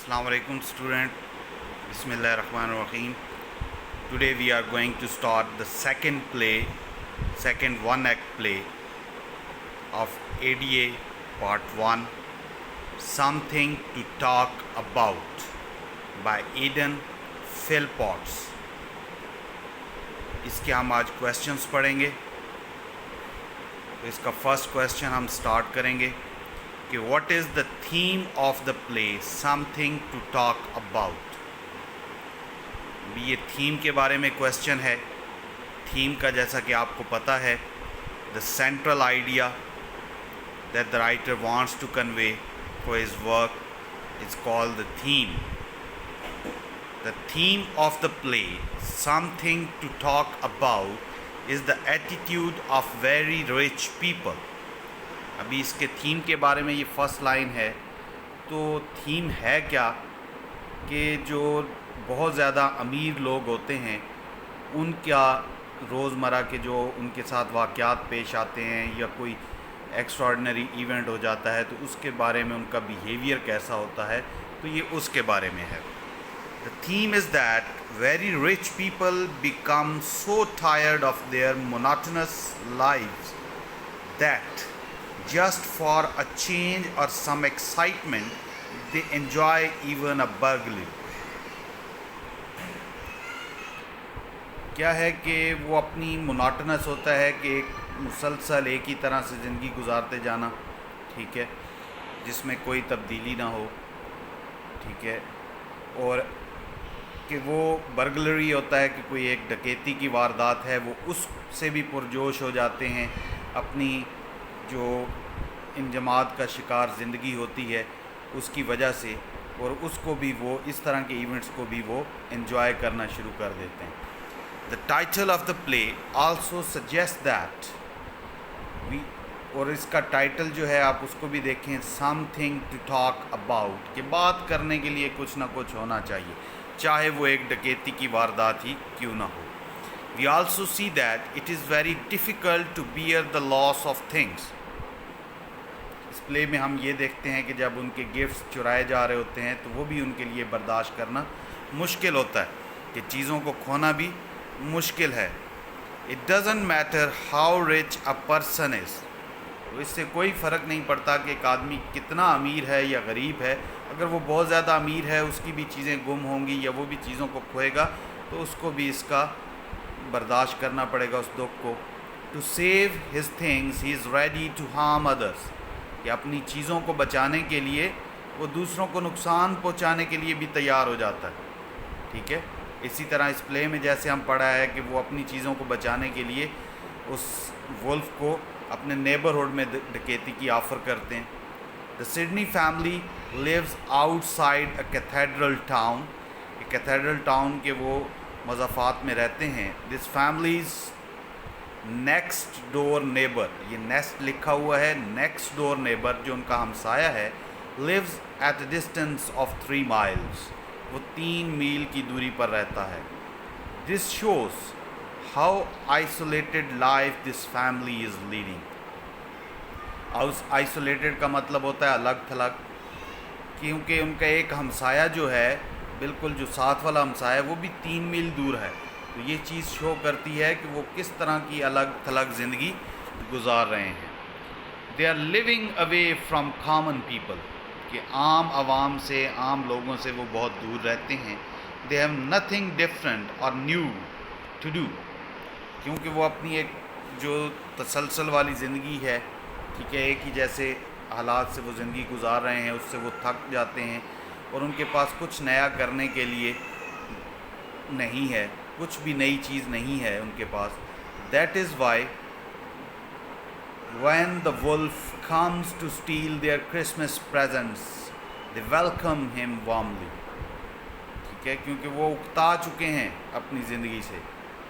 Assalamu alaikum student. Bismillah ar-Rahman ar-Rahim. Today we are going to start the second one act play of ADA part 1, Something to Talk About by Eden Philpotts. इसके हम आज questions पढ़ेंगे. तो इसका first question हम start करेंगे कि what is the theme of the play something to talk about. भी ये थीम के बारे में क्वेश्चन है. थीम का जैसा कि आपको पता है, the central idea that the writer wants to convey for his work is called the theme. The theme of the play, Something to Talk About, is the attitude of very rich people. अभी इसके theme के बारे में ये first line है. तो theme है क्या कि जो बहुत ज़्यादा अमीर लोग होते हैं उनका रोज़मर्रा के जो उनके साथ वाक़यात पेश आते हैं या कोई एक्स्ट्राऑर्डिनरी इवेंट हो जाता है तो उसके बारे में उनका बिहेवियर कैसा होता है, तो ये उसके बारे में है. The theme is that very rich people become so tired of their monotonous lives that just for a change or some excitement they enjoy even a burglary. क्या है कि वो अपनी मोनोटनस होता है कि एक मुसलसल एक ही तरह से ज़िंदगी गुजारते जाना, ठीक है, जिसमें कोई तब्दीली ना हो, ठीक है, और कि वो बर्गलरी होता है कि कोई एक डकैती की वारदात है, वो उससे भी पुरजोश हो जाते हैं. अपनी जो इंजमात का शिकार ज़िंदगी होती है उसकी वजह से, और उसको भी वो इस तरह के इवेंट्स को भी वो एंजॉय करना शुरू कर देते हैं. The title of the play also suggest that we, और इसका टाइटल जो है आप उसको भी देखें, समथिंग टू टॉक अबाउट, कि बात करने के लिए कुछ ना कुछ होना चाहिए, चाहे वो एक डकैती की वारदात ही क्यों ना हो. We also see that it is very difficult to bear the loss of things. इस प्ले में हम ये देखते हैं कि जब उनके गिफ्ट्स चुराए जा रहे होते हैं तो वो भी उनके लिए बर्दाश्त करना मुश्किल होता है, कि चीज़ों को खोना भी मुश्किल है. It doesn't matter how rich a person is. तो इससे कोई फ़र्क नहीं पड़ता कि एक आदमी कितना अमीर है या गरीब है. अगर वो बहुत ज़्यादा अमीर है, उसकी भी चीज़ें गुम होंगी या वो भी चीज़ों को खोएगा, तो उसको भी इसका बर्दाश्त करना पड़ेगा, उस दुख को. To save his things he is ready to harm others, कि अपनी चीज़ों को बचाने के लिए वो दूसरों को नुकसान पहुंचाने के लिए भी तैयार हो जाता है, ठीक है. इसी तरह इस प्ले में जैसे हम पढ़ा है कि वो अपनी चीज़ों को बचाने के लिए उस वुल्फ को अपने नेबरहुड में डकैती की ऑफ़र करते हैं. The Sidney family lives outside a cathedral town. Cathedral town के वो मज़ाफ़ात में रहते हैं. This family's next door neighbour, ये नेक्स्ट लिखा हुआ है, नेक्स्ट डोर नेबर जो उनका हमसाया है, lives at a distance of 3 miles, वो 3 मील की दूरी पर रहता है. This shows how isolated life this family is leading. Isolated का मतलब होता है अलग थलग, क्योंकि उनका एक हमसाया जो है, बिल्कुल जो साथ वाला हमसाया है, वो भी 3 मील दूर है. तो ये चीज़ शो करती है कि वो किस तरह की अलग थलग ज़िंदगी गुजार रहे हैं. They are living away from common people, कि आम आवाम से, आम लोगों से वो बहुत दूर रहते हैं. दे हैव नथिंग डिफरेंट और न्यू टू डू, क्योंकि वो अपनी एक जो तसलसल वाली ज़िंदगी है, ठीक है, एक ही जैसे हालात से वो ज़िंदगी गुजार रहे हैं, उससे वो थक जाते हैं और उनके पास कुछ नया करने के लिए नहीं है, कुछ भी नई चीज़ नहीं है उनके पास. That is why when the wolf comes to steal their Christmas presents they welcome him warmly, ठीक है, क्योंकि वो उकता चुके हैं अपनी ज़िंदगी से.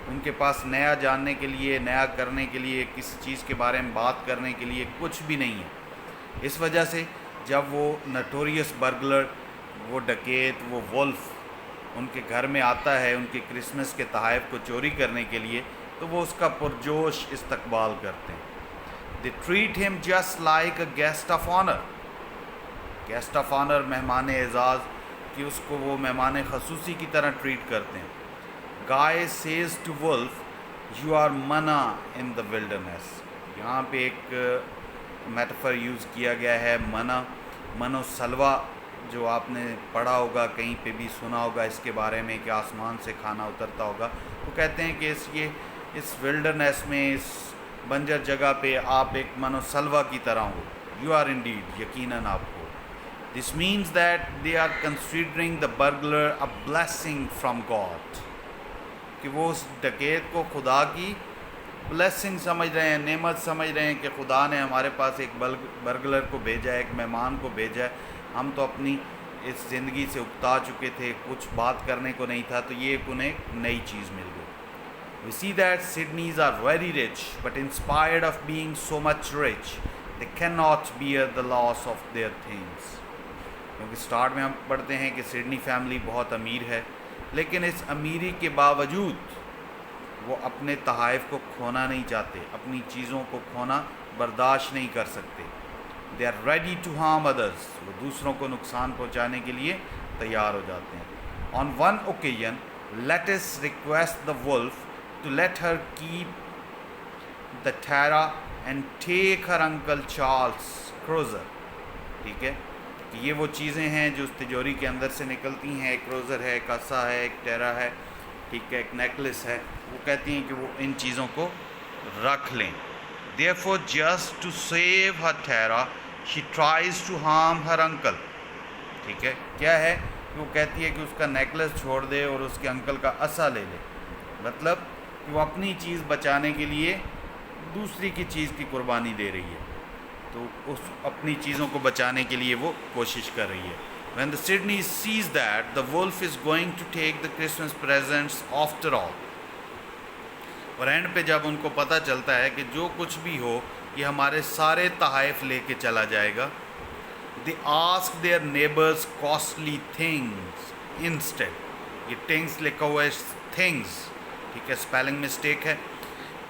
उनके पास नया जानने के लिए, नया करने के लिए, किसी चीज़ के बारे में बात करने के लिए कुछ भी नहीं है. इस वजह से जब वो नटोरियस बर्गलर, वो डकैत, वो वुल्फ उनके घर में आता है उनके क्रिसमस के तोहफ़े को चोरी करने के लिए, तो वो उसका पुरजोश इस्तकबाल करते हैं. They treat him just like a guest of honour. Guest of honour, मेहमान एजाज़, کہ اس کو وہ مہمان خصوصی کی طرح ٹریٹ کرتے ہیں. Guy says to wolf, you are manna in the wilderness. یہاں پہ ایک میٹافر یوز کیا گیا ہے من و سلوا، جو آپ نے پڑھا ہوگا، کہیں پہ بھی سنا ہوگا اس کے بارے میں کہ آسمان سے کھانا اترتا ہوگا. وہ کہتے ہیں کہ اس ولڈرنیس میں، اس بنجر جگہ پہ آپ ایک من و سلوا کی طرح ہو. یو آر انڈیڈ، یقیناً آپ کو. This means that they are considering the burglar a blessing from God, کہ وہ اس ڈکیت کو خدا کی بلیسنگ سمجھ رہے ہیں، نعمت سمجھ رہے ہیں کہ خدا نے ہمارے پاس ایک برگلر کو بھیجا ہے، ایک مہمان کو بھیجا ہے. ہم تو اپنی اس زندگی سے اکتا چکے تھے، کچھ بات کرنے کو نہیں تھا، تو یہ ایک انہیں نئی چیز مل گئی. We see that Sydneys are very rich, but in spite of being so much rich, they cannot bear the loss of their things. کیونکہ سٹارٹ میں ہم پڑھتے ہیں کہ سڈنی فیملی بہت امیر ہے، لیکن اس امیری کے باوجود وہ اپنے تحائف کو کھونا نہیں چاہتے، اپنی چیزوں کو کھونا برداشت نہیں کر سکتے. They are ready to harm others. وہ دوسروں کو نقصان پہنچانے کے لیے تیار ہو جاتے ہیں. On one occasion, Lettuce requests the wolf to let her keep the Tara and take her uncle Charles Crozier. ٹھیک ہے، کہ یہ وہ چیزیں ہیں جو اس تجوری کے اندر سے نکلتی ہیں. ایک کروزر ہے، ایک عصا ہے، ایک ٹیرا ہے، ٹھیک ہے، ایک نیکلس ہے. وہ کہتی ہیں کہ وہ ان چیزوں کو رکھ لیں. Therefore, just to save her Tara, she tries to harm her uncle. ٹھیک ہے، کیا ہے کہ وہ کہتی ہے کہ اس کا نیکلس چھوڑ دے اور اس کے انکل کا عصا لے لے. مطلب کہ وہ اپنی چیز بچانے کے لیے دوسری کی چیز کی قربانی دے رہی ہے، تو اس اپنی چیزوں کو بچانے کے لیے وہ کوشش کر رہی ہے. When the Sydney sees that the wolf is going to take the Christmas presents after all, اور اینڈ پہ جب ان کو پتہ چلتا ہے کہ جو کچھ بھی ہو یہ ہمارے سارے تحائف لے کے چلا جائے گا, they ask their neighbors costly things instead. یہ things لکھا ہوا ہے things, ٹھیک ہے, اسپیلنگ مسٹیک ہے,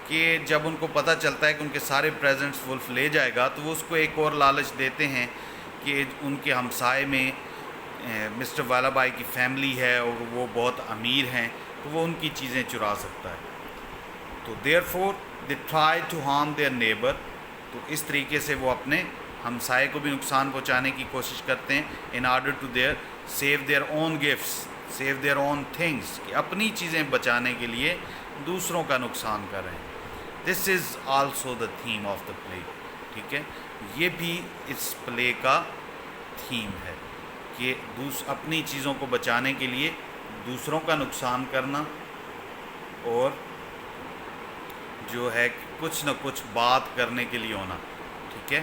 کہ جب ان کو پتہ چلتا ہے کہ ان کے سارے پریزنٹس ولف لے جائے گا تو وہ اس کو ایک اور لالچ دیتے ہیں کہ ان کے ہمسائے میں مسٹر والا بائی کی فیملی ہے اور وہ بہت امیر ہیں, تو وہ ان کی چیزیں چرا سکتا ہے. تو therefore they try to harm their neighbor. تو اس طریقے سے وہ اپنے ہمسائے کو بھی نقصان پہنچانے کی کوشش کرتے ہیں in order to save their own gifts, save their own things, کہ اپنی چیزیں بچانے کے لیے دوسروں کا نقصان کر رہے ہیں. This is also the theme of the play. ٹھیک ہے, یہ بھی اس پلے کا تھیم ہے کہ اپنی چیزوں کو بچانے کے لیے دوسروں کا نقصان کرنا, اور جو ہے کچھ نہ کچھ بات کرنے کے لیے ہونا. ٹھیک ہے,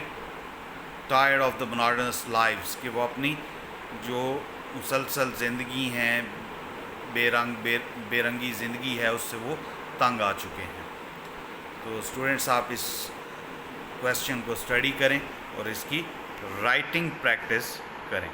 tired of the monotonous lives, کہ وہ اپنی جو مسلسل زندگی ہیں, بے رنگی زندگی ہے, اس سے وہ تنگ آ چکے ہیں. تو اسٹوڈنٹس آپ اس کویسچن کو اسٹڈی کریں اور اس کی رائٹنگ پریکٹس کریں.